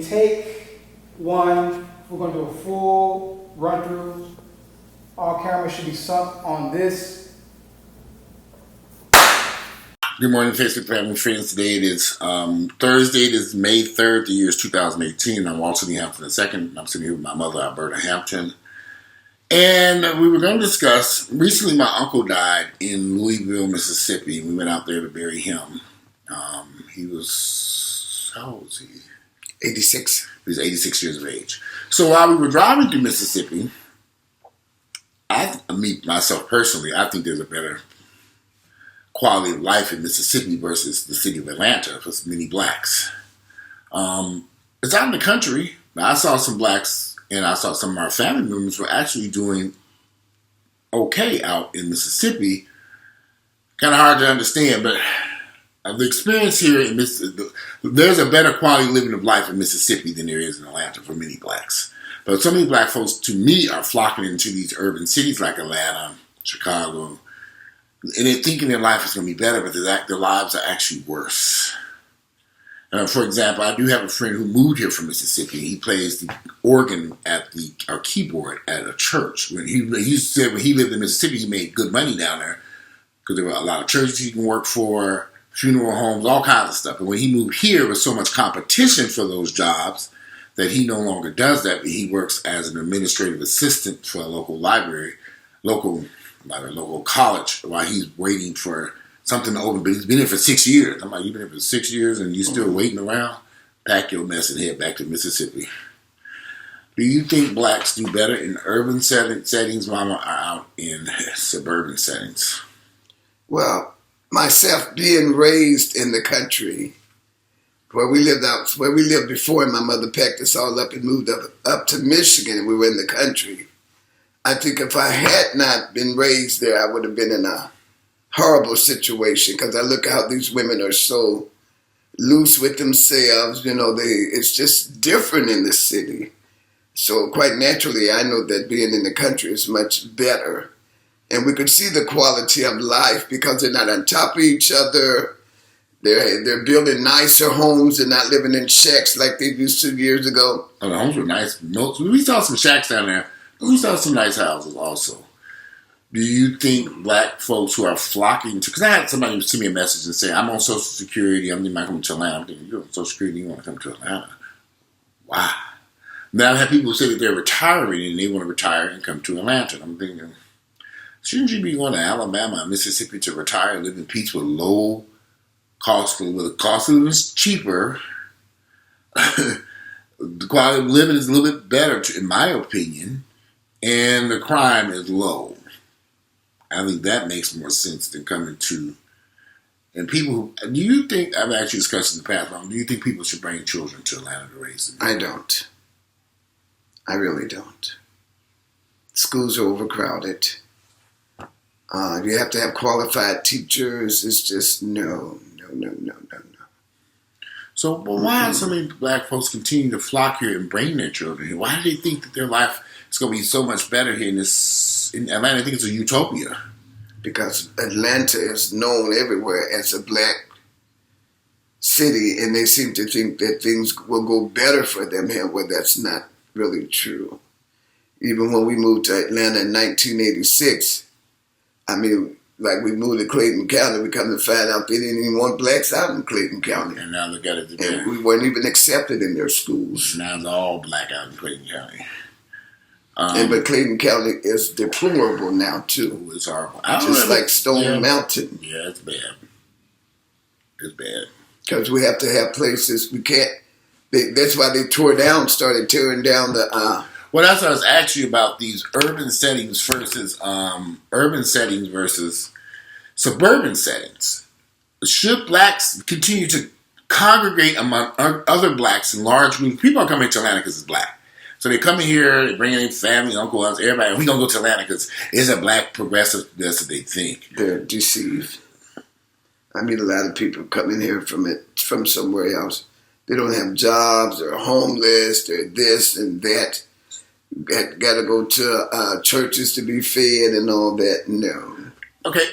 take one, we're going to do a full run through. All cameras should be sunk on this. Good morning, Facebook family friends. Today it is Thursday. It is May 3rd. The year is 2018. I'm Walter Lee Hampton II. I'm sitting here with my mother, Alberta Hampton. And we were going to discuss, recently my uncle died in Louisville, Mississippi. We went out there to bury him. He was, how old was he? 86. He was 86 years of age. So while we were driving through Mississippi, myself personally, I think there's a better quality of life in Mississippi versus the city of Atlanta for many blacks. It's out in the country. I saw some blacks and I saw some of our family members were actually doing okay out in Mississippi. Kind of hard to understand, but the experience here in Mississippi, there's a better quality living of life in Mississippi than there is in Atlanta for many blacks. But so many black folks, to me, are flocking into these urban cities like Atlanta, Chicago, and they're thinking their life is going to be better, but their lives are actually worse. For example, I do have a friend who moved here from Mississippi. He plays the organ or keyboard at a church. He said when he lived in Mississippi, he made good money down there because there were a lot of churches he can work for, funeral homes, all kinds of stuff. And when he moved here, there was so much competition for those jobs that he no longer does that, but he works as an administrative assistant for a local library, local college, while he's waiting for something to open. But he's been here for 6 years. I'm like, you've been here for 6 years and you're still waiting around? Pack your mess and head back to Mississippi. Do you think blacks do better in urban settings, Mama, or out in suburban settings? Well, myself being raised in the country, where we lived before, and my mother packed us all up and moved up to Michigan, and we were in the country. I think if I had not been raised there, I would have been in a horrible situation, because I look at how these women are so loose with themselves. It's just different in the city. So quite naturally, I know that being in the country is much better. And we could see the quality of life because they're not on top of each other. They're building nicer homes. They're not living in shacks like they used to years ago. Oh, the homes were nice. We saw some shacks down there. We saw some nice houses also. Do you think black folks who are flocking to... Because I had somebody send me a message and say, I'm on Social Security. I'm thinking I'm coming to Atlanta. I'm thinking, you're on Social Security. You want to come to Atlanta? Wow. Now I have people say that they're retiring and they want to retire and come to Atlanta. And I'm thinking, shouldn't you be going to Alabama and Mississippi to retire and live in peace with low cost of living? The cost of living is cheaper. The quality of living is a little bit better, in my opinion. And the crime is low. I think that makes more sense than coming to... And people who... Do you think... I've asked you this question in the past, Mom. Do you think people should bring children to Atlanta to raise them? I don't. I really don't. Schools are overcrowded. You have to have qualified teachers. It's just no. So, well, why do so many black folks continue to flock here and bring their children here? Why do they think that their life is going to be so much better here in Atlanta? I think it's a utopia. Because Atlanta is known everywhere as a black city, and they seem to think that things will go better for them here, where that's not really true. Even when we moved to Atlanta in 1986, we moved to Clayton County, we come to find out they didn't even want blacks out in Clayton County. And now look at it today. And we weren't even accepted in their schools. Now it's all black out in Clayton County. But Clayton County is deplorable now, too. It's horrible. Just like Stone Mountain. Yeah, it's bad. It's bad. Because we have to have places we can't... that's why they started tearing down the... Well, that's what I was asking you about, these urban settings versus suburban settings. Should blacks continue to congregate among other blacks in large groups? People are coming to Atlanta because it's black. So they come in here, they bring in their family, uncle, aunts, everybody. We're going to go to Atlanta because it's a black progressive. That's what they think. They're deceived. I meet a lot of people coming here from somewhere else. They don't have jobs, they're homeless, they're this and that. Got to go to churches to be fed and all that. No. Okay.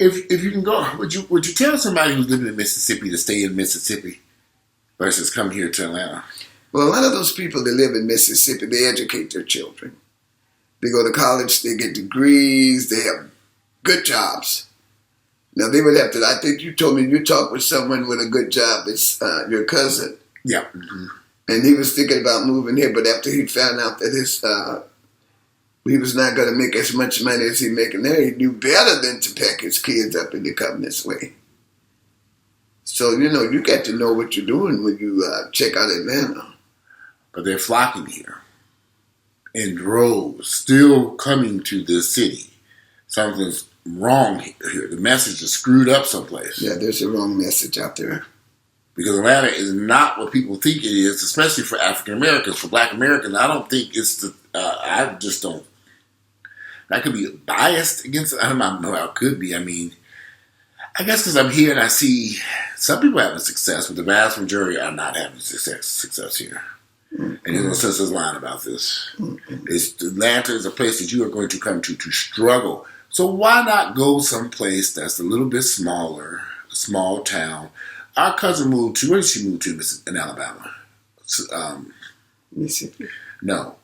If you can go, would you tell somebody who's living in Mississippi to stay in Mississippi? versus come here to Atlanta? Well, a lot of those people that live in Mississippi, they educate their children. They go to college, they get degrees, they have good jobs. Now, they would have to, I think you told me you talked with someone with a good job. It's your cousin. Yeah. Mm-hmm. And he was thinking about moving here, but after he found out that he was not going to make as much money as he's making there, he knew better than to pack his kids up and to come this way. So, you got to know what you're doing when you check out Atlanta. But they're flocking here in droves, still coming to this city. Something's wrong here. The message is screwed up someplace. Yeah, there's a wrong message out there. Because Atlanta is not what people think it is, especially for African Americans. For Black Americans, I don't think it's the. I just don't. I could be biased against it. I don't know how it could be. I mean, I guess because I'm here and I see some people having success, but the vast majority are not having success here. Mm-hmm. And there's no sense of lying about this. Mm-hmm. Atlanta is a place that you are going to come to struggle. So why not go someplace that's a little bit smaller, a small town? Our cousin moved to, where did she move to in Alabama? Mississippi? No,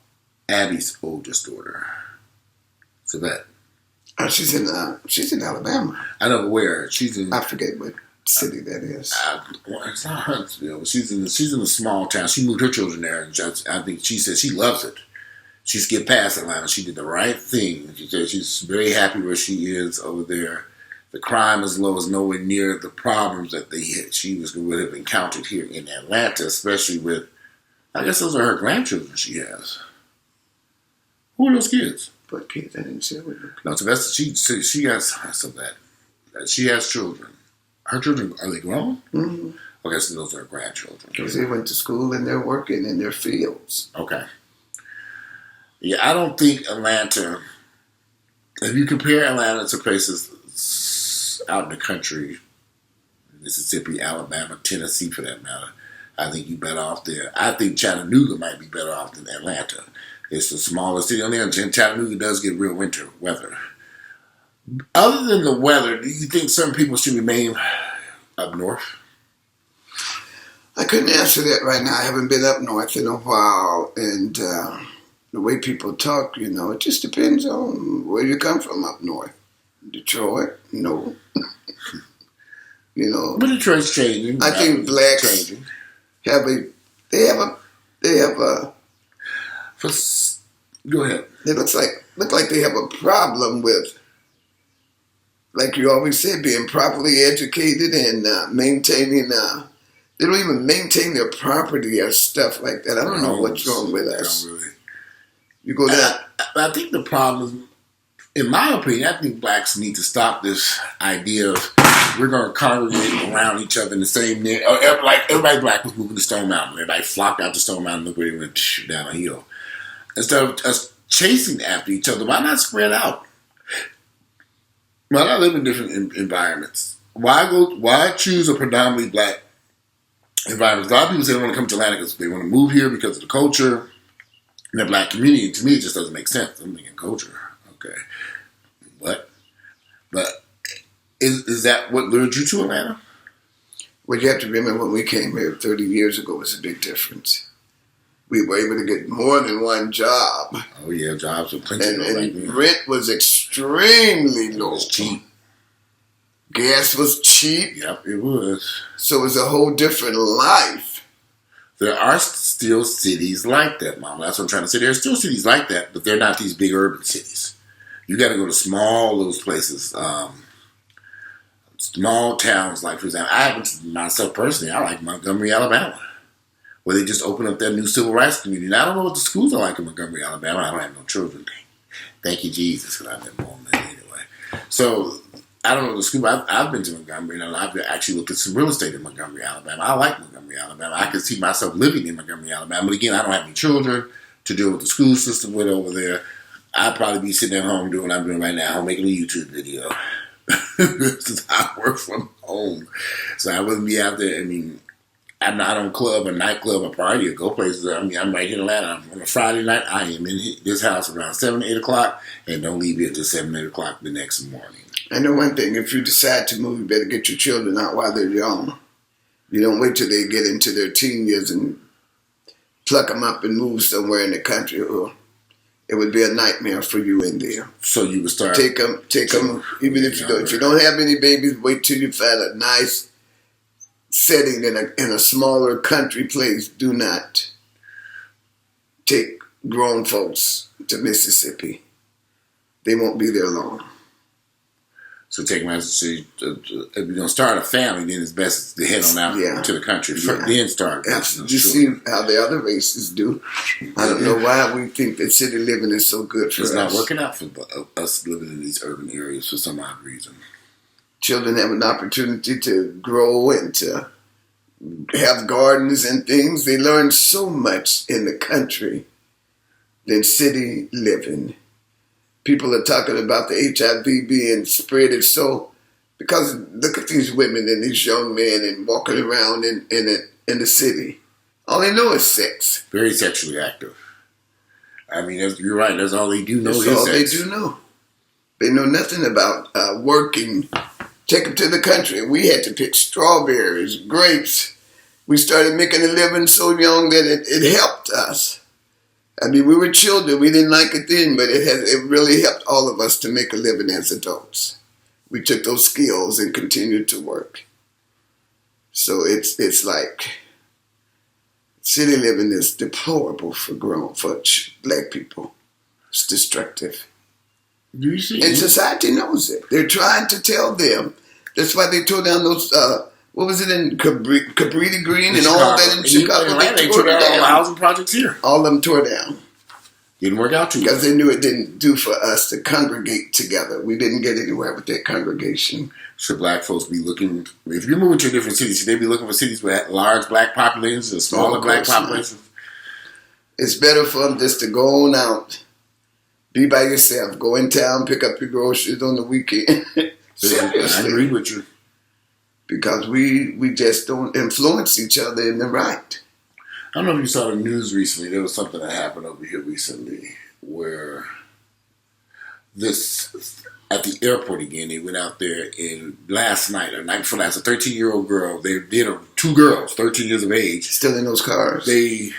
Abby's oldest daughter, Savette. Oh, she's in Alabama. I know, but where? She's in. I forget what city that is. It's not Huntsville. She's in a small town. She moved her children there, and I think she said she loves it. She's get past Atlanta. She did the right thing. She said she's very happy where she is over there. The crime is low, is nowhere near the problems that she would have encountered here in Atlanta, especially with, I guess those are her grandchildren she has. Who are those kids? What kids? I didn't say what. No, so that's she has some of that. She has children. Her children, are they grown? Mm-hmm. Okay, so those are her grandchildren. Because they went to school and they're working in their fields. Okay. Yeah, I don't think Atlanta, if you compare Atlanta to places out in the country, Mississippi, Alabama, Tennessee for that matter, I think you're better off there. I think Chattanooga might be better off than Atlanta. It's the smallest city on there, and Chattanooga does get real winter weather. Other than the weather, do you think some people should remain up north? I couldn't answer that right now. I haven't been up north in a while, and the way people talk, it just depends on where you come from up north. Detroit, no. But Detroit's changing. I think blacks changing. Go ahead. It look like they have a problem with, like you always said, being properly educated and maintaining. They don't even maintain their property or stuff like that. I don't know what's wrong with us. Really. You go down. I think the problem is, in my opinion, I think blacks need to stop this idea of we're going to congregate around each other in the same near. Like everybody black was moving to Stone Mountain. Everybody flocked out to Stone Mountain. Look where they went down a hill. Instead of us chasing after each other, why not spread out? Why not live in different environments? Why choose a predominantly black environment? A lot of people say they want to come to Atlanta because they want to move here because of the culture and the black community. To me, it just doesn't make sense. I'm thinking culture. Okay. But is that what lured you to Atlanta? Well, you have to remember when we came here 30 years ago was a big difference. We were able to get more than one job. Oh, yeah, jobs were plenty. And rent was extremely low. It was cheap. Gas was cheap. Yep, it was. So it was a whole different life. There are still cities like that, Mom. That's what I'm trying to say. There are still cities like that, but they're not these big urban cities. You got to go to small little places, small towns. Like, for example, I happen to myself personally, I like Montgomery, Alabama, where they just opened up that new civil rights community. And I don't know what the schools are like in Montgomery, Alabama. I don't have no children. Thank you, Jesus, because I've been born there anyway. So I don't know the school. I've been to Montgomery, and I've actually looked at some real estate in Montgomery, Alabama. I like Montgomery, Alabama. I can see myself living in Montgomery, Alabama. But again, I don't have any children to deal with the school system with over there. I'd probably be sitting at home doing what I'm doing right now, making a YouTube video. Since I work from home. So I wouldn't be out there. I mean, I'm not on club or nightclub or party or go places. I mean, I'm right here in Atlanta. On a Friday night, I am in this house around 7, 8 o'clock and don't leave here until 7, 8 o'clock the next morning. I know one thing. If you decide to move, you better get your children out while they're young. You don't wait till they get into their teen years and pluck them up and move somewhere in the country, or it would be a nightmare for you in there. So you would start Take them. Even if you don't have any babies, wait till you find a nice setting in a smaller country place. Do not take grown folks to Mississippi. They won't be there long. So take my so if you're gonna start a family, then it's best to head on out to the country. Then start. Absolutely. You see how the other races do. I don't know why we think that city living is so good for us. It's not working out for us living in these urban areas for some odd reason. Children have an opportunity to grow and to have gardens and things. They learn so much in the country than city living. People are talking about the HIV being spread. It's so because look at these women and these young men and walking around in the city. All they know is sex. Very sexually active. I mean, you're right. That's all they do know. That's all they do know. They know nothing about working. Take them to the country. We had to pick strawberries, grapes. We started making a living so young that it helped us. I mean, we were children. We didn't like it then, but it really helped all of us to make a living as adults. We took those skills and continued to work. So it's like city living is deplorable for black people. It's destructive. Do you see? And society knows it. They're trying to tell them. That's why they tore down those. What was it in Cabrini Green and all that in Chicago? They tore down all the housing projects here. All of them tore down. Didn't work out too well. Because they knew it didn't do for us to congregate together. We didn't get anywhere with that congregation. Should black folks be looking, if you're moving to a different city, should they be looking for cities with large black populations or smaller black populations? It's better for them just to go on out, be by yourself, go in town, pick up your groceries on the weekend. Seriously. I agree with you. Because we just don't influence each other in the right. I don't know if you saw the news recently. There was something that happened over here recently where at the airport again, they went out there and last night, or night before last, a 13-year-old girl, two girls, 13 years of age. Still in those cars. They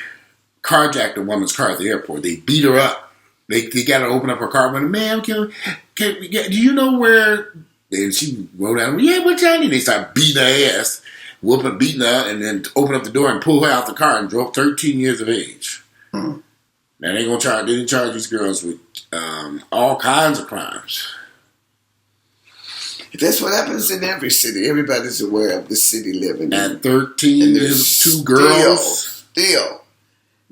carjacked a woman's car at the airport. They beat her up. They got to open up her car. But ma'am, do you know where? And she wrote down, yeah, what time? And they start beating her ass, beating her, and then open up the door and pull her out the car and drove 13 years of age. Hmm. Now they didn't charge these girls with all kinds of crimes. That's what happens in every city. Everybody's aware of the city living. At 13 years, two girls still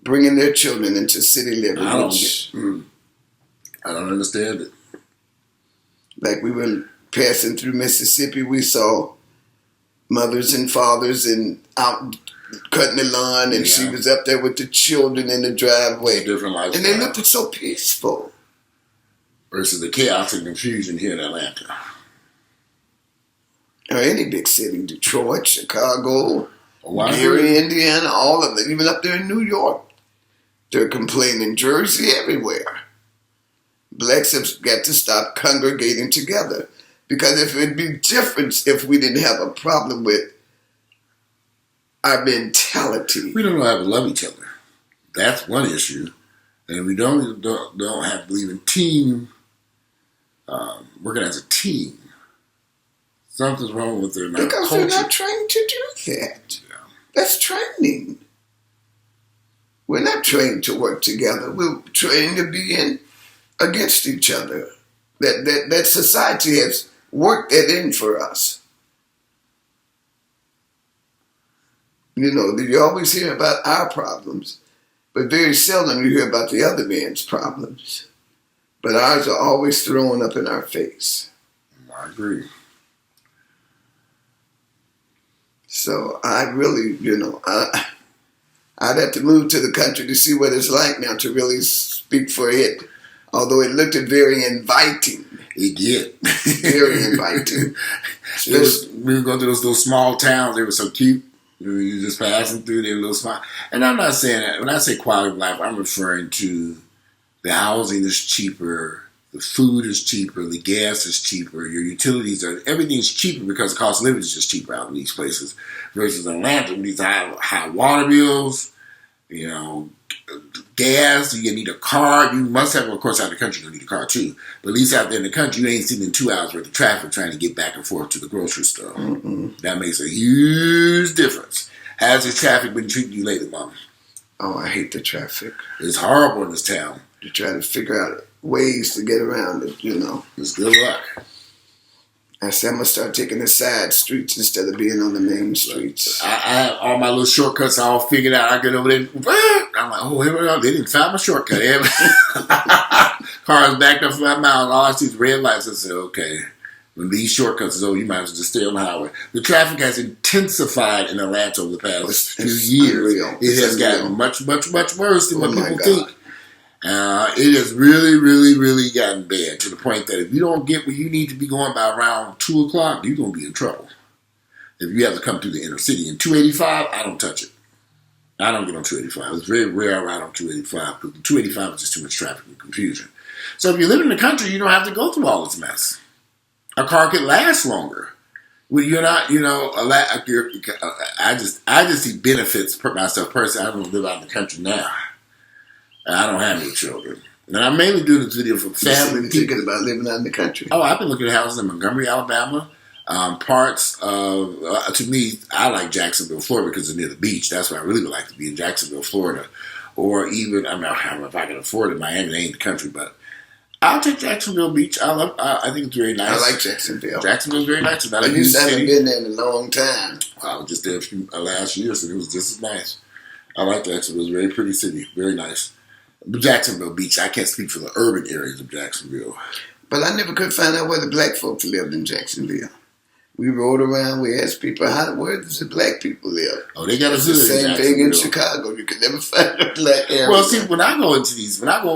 bringing their children into city living. I don't understand it. Like we were passing through Mississippi, we saw mothers and fathers and out cutting the lawn, and she was up there with the children in the driveway. Different lifestyle. And they looked so peaceful. Versus the chaos and confusion here in Atlanta. Or any big city, Detroit, Chicago, Gary, Indiana, all of them, even up there in New York. They're complaining, Jersey, everywhere. Blacks have got to stop congregating together. Because if it'd be different if we didn't have a problem with our mentality. We don't know how to love each other. That's one issue. And we don't have to believe in team, working as a team. Something's wrong with their culture. Because they're not trained to do that. Yeah. That's training. We're not trained to work together. We're trained to be against each other. That society has worked that in for us. You know, you always hear about our problems, but very seldom you hear about the other man's problems. But ours are always thrown up in our face. I agree. So I really, I'd have to move to the country to see what it's like now to really speak for it. Although it looked very inviting. It did. Very inviting. We were going to those little small towns. They were so cute. We were just passing through. They were little small. And I'm not saying that. When I say quality of life, I'm referring to the housing is cheaper. The food is cheaper, the gas is cheaper, your utilities everything's cheaper because the cost of living is just cheaper out in these places. Versus Atlanta, with these high water bills, you know, gas, you need a car. You must have, of course, out of the country, you need a car too. But at least out there in the country, you ain't sitting in 2 hours worth of traffic trying to get back and forth to the grocery store. That makes a huge difference. How's the traffic been treating you lately, Mama? Oh, I hate the traffic. It's horrible in this town. To try to figure out ways to get around it, you know. It's good luck. I said I'm gonna start taking the side streets instead of being on the main streets. I have all my little shortcuts all figured out. I get over there. I'm like, oh, here we go. They didn't find my shortcut. Cars backed up for 5 miles. All I see is red lights. I said, okay. When these shortcuts is over, you might as well just stay on the highway. The traffic has intensified in Atlanta over the past few years. Unreal. It has gotten much, much, much worse than what people think. It has really, really, really gotten bad to the point that if you don't get where you need to be going by around 2 o'clock, you're going to be in trouble. If you have to come through the inner city. In 285, I don't touch it. I don't get on 285. It's very rare I ride on 285 because 285 is just too much traffic and confusion. So if you live in the country, you don't have to go through all this mess. A car could last longer. Well, you're not, you know, I just see benefits for myself personally. I don't live out in the country now. I don't have any children. And I'm mainly doing this video for family. You're thinking about living out in the country. Oh, I've been looking at houses in Montgomery, Alabama. Parts of, to me, I like Jacksonville, Florida because it's near the beach. That's why I really would like to be in Jacksonville, Florida. Or even, I don't know if I can afford it. Miami ain't the country, but I'll take Jacksonville Beach. I think it's very nice. I like Jacksonville. Jacksonville's very nice. It's not a I huge haven't city. been there in a long time. I was just there last year, so it was just as nice. I like Jacksonville. It's a very pretty city. Very nice. Jacksonville Beach. I can't speak for the urban areas of Jacksonville. But I never could find out where the black folks lived in Jacksonville. We rode around, we asked people, where does the black people live? Oh, they got a It's the hood in same thing in Jacksonville. Chicago. You could never find a black area. Well, see, when I go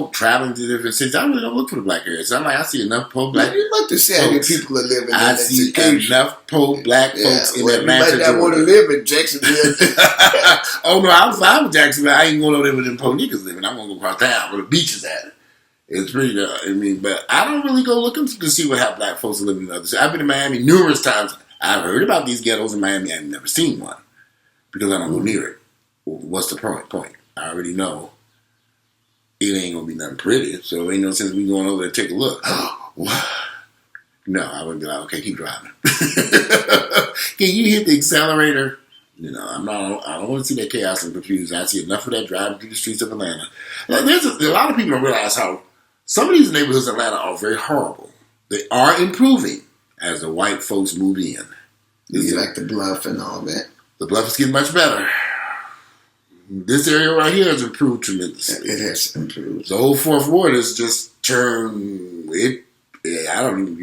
traveling to different cities, I really don't look for the black areas. I'm like, I see enough poor black You'd like to see how many folks. people are living in I that see occasion. enough poor black folks in Atlanta, You might not want to Georgia. live in Jacksonville. Oh, no, I'm fine with Jacksonville. I ain't going over there with them poor niggas living. I'm going to go across town where the beach is at. It's pretty, but I don't really go looking to see how black folks are living in other cities. I've been to Miami numerous times. I've heard about these ghettos in Miami. I've never seen one because I don't go near it. What's the point? I already know it ain't going to be nothing pretty, so ain't no sense me going over there to take a look. No, I would be like, okay, keep driving. Can you hit the accelerator? You know, I don't want to see that chaos and confusion. I see enough of that driving through the streets of Atlanta. Now, there's a lot of people don't realize how some of these neighborhoods in Atlanta are very horrible. They are improving as the white folks move in. You like the Bluff and all that. The Bluff is getting much better. This area right here has improved tremendously. It has improved. The old Fourth Ward has just turned it. I don't even,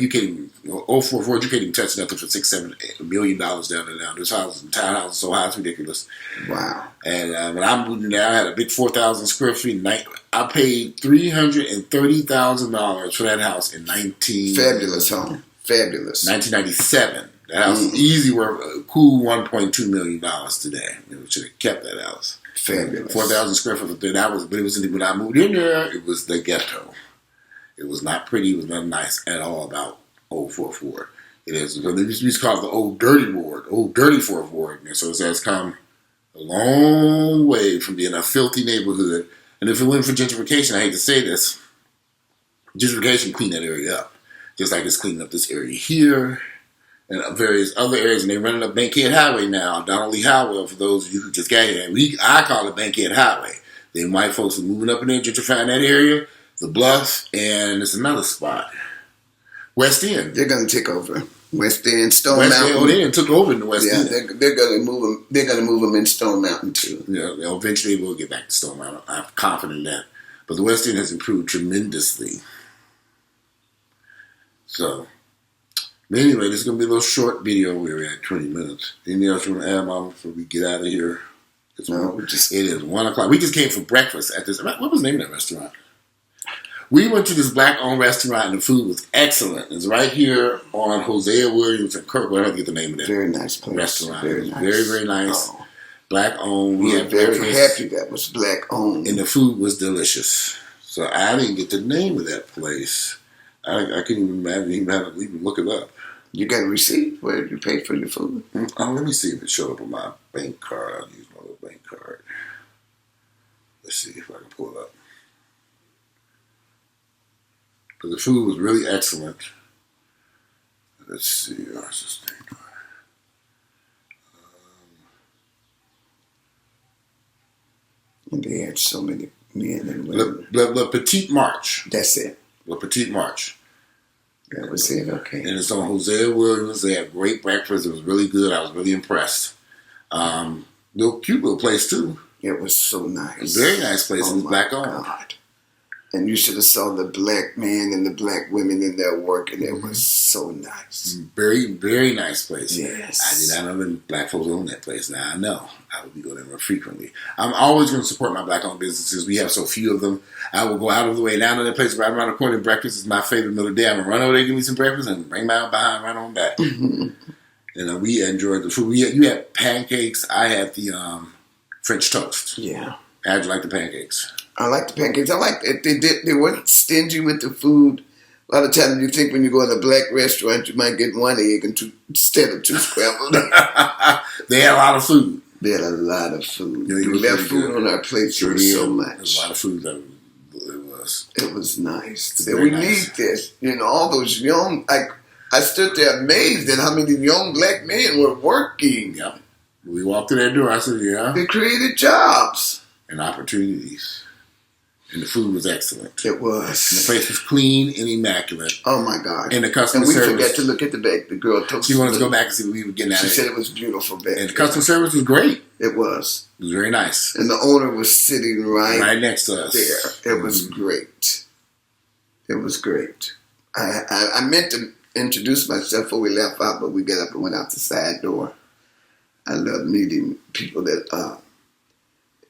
you can't even, old Fourth Ward, you can't even touch nothing for $6-7 million down there now. This house, townhouse is so high, it's ridiculous. Wow. And when I moved in there, I had a big 4,000 square feet. I paid $330,000 for that house in Fabulous home. Fabulous. 1997. That house is easy worth a cool $1.2 million today. We should have kept that house. Fabulous. 4,000 square foot. But it was when I moved in there, it was the ghetto. It was not pretty. It was not nice at all about Old Fourth Ward. It is. They used to call it the Old Dirty Ward, Old Dirty Fourth Ward. And so it has come a long way from being a filthy neighborhood. And if it went for gentrification, I hate to say this, gentrification cleaned that area up. Just like it's cleaning up this area here and various other areas. And they're running up Bankhead Highway now, Donald Lee Highway, for those of you who just got here. I call it Bankhead Highway. Then white folks are moving up in there, gentrifying that area, the Bluff, and it's another spot. West End. They're going to take over. West End, Stone West Mountain. End, they took over in the West End. They're going to move them. They're going to move them in Stone Mountain too. Yeah, eventually we'll get back to Stone Mountain. I'm confident in that. But the West End has improved tremendously. So, anyway, this is going to be a little short video. We're at 20 minutes. Anything else you want to add, Mama, before we get out of here? It is 1 o'clock. We just came for breakfast at this. What was the name of that restaurant? We went to this black-owned restaurant, and the food was excellent. It's right here on Hosea Williams and Kirkwood. I don't get the name of that Very nice place. restaurant. Very It was nice. very, very nice. Black-owned. We were had very breakfast, happy that was black-owned. and the food was delicious. So I didn't get the name of that place. I couldn't even imagine even look it up. You got a receipt where you paid for your food? Oh, let me see if it showed up on my bank card. I'll use my little bank card. Let's see if I can pull it up. But the food was really excellent. Let's see. And they had so many men and women. Le Petit March. That's it. Le Petit March. That was it, okay. And it's on Hosea Williams. They had great breakfast. It was really good. I was really impressed. Little cute little place too. It was so nice. Very nice place. It was my black owned. God. And you should have saw the black men and the black women in there working. It was so nice. Very, very nice place. Yes. I did not know that black folks own that place. Now I know. I will be going there more frequently. I'm always going to support my black-owned businesses. We have so few of them. I will go out of the way. Now that that place right around the corner, breakfast is my favorite meal of the day. I'm going to run over there, give me some breakfast, and bring my behind right on back. And we enjoyed the food. You had pancakes. I had the French toast. Yeah. How'd you like the pancakes? I like the pancakes. I like it. They weren't stingy with the food. A lot of times you think when you go in a black restaurant, you might get one egg instead of two scrambled. They had a lot of food. They had a lot of food. Yeah, we left food on our plates. Sure so did. much. There was a lot of food. It was. It was nice. Very We nice. need this. You know, all those young, I stood there amazed at how many young black men were working. Yeah. We walked through that door. I said, yeah. They created jobs. And opportunities. And the food was excellent. It was. And the place was clean and immaculate. Oh my God. And the customer And we service. forgot to look at the back. The girl told us. She wanted to go back and see what we were getting out She of said it. it was beautiful back. And the customer service was great. It was. It was very nice. And the owner was sitting right next to us. there. It was great. It was great. I meant to introduce myself before we left out, but we got up and went out the side door. I love meeting people that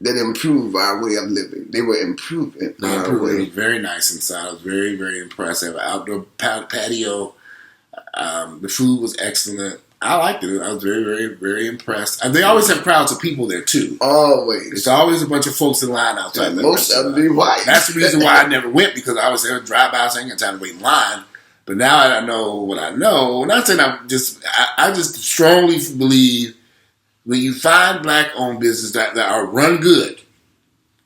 improve our way of living. They were improving our It was way. very nice inside. I was very, very impressed. They have an outdoor patio. The food was excellent. I liked it. I was very, very, very impressed. And they always have crowds of people there too. Always. It's always a bunch of folks in line outside. And the most of restaurant. them be white. That's the reason why I never went, because I was there to drive by, so I ain't got time to wait in line. But now I know what I know. Not saying I just strongly believe when you find black-owned businesses that are run good,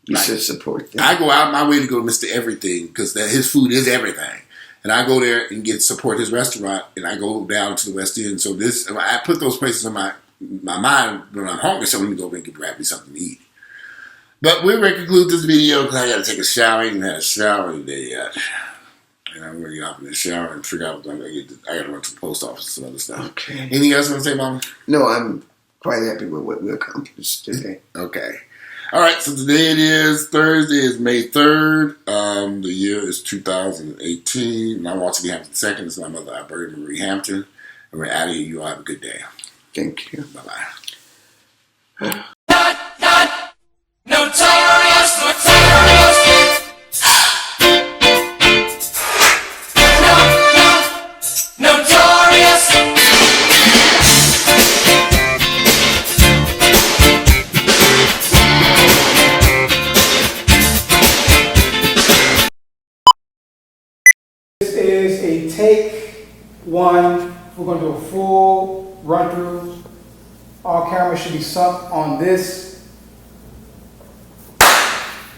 You should support them. I go out my way to go to Mr. Everything, because his food is everything. And I go there and support his restaurant, and I go down to the West End. So I put those places in my mind when I'm hungry, so let me go and grab me something to eat. But we're going to conclude this video because I got to take a shower. I ain't even had a shower today yet. And I'm going to get out in the shower and figure out what I'm going to get. I got to run to the post office and some other stuff. Okay. Anything else you want to say, Mama? No, I'm quite happy with what we accomplished today. Okay. All right, so today it is Thursday, is May 3rd. The year is 2018. And I'm Walter B. Hampton II. This is my mother, Alberta Marie Hampton. And we're out of here. You all have a good day. Thank you. Bye-bye. This is a take one. We're going to do a full run through. All cameras should be sunk on this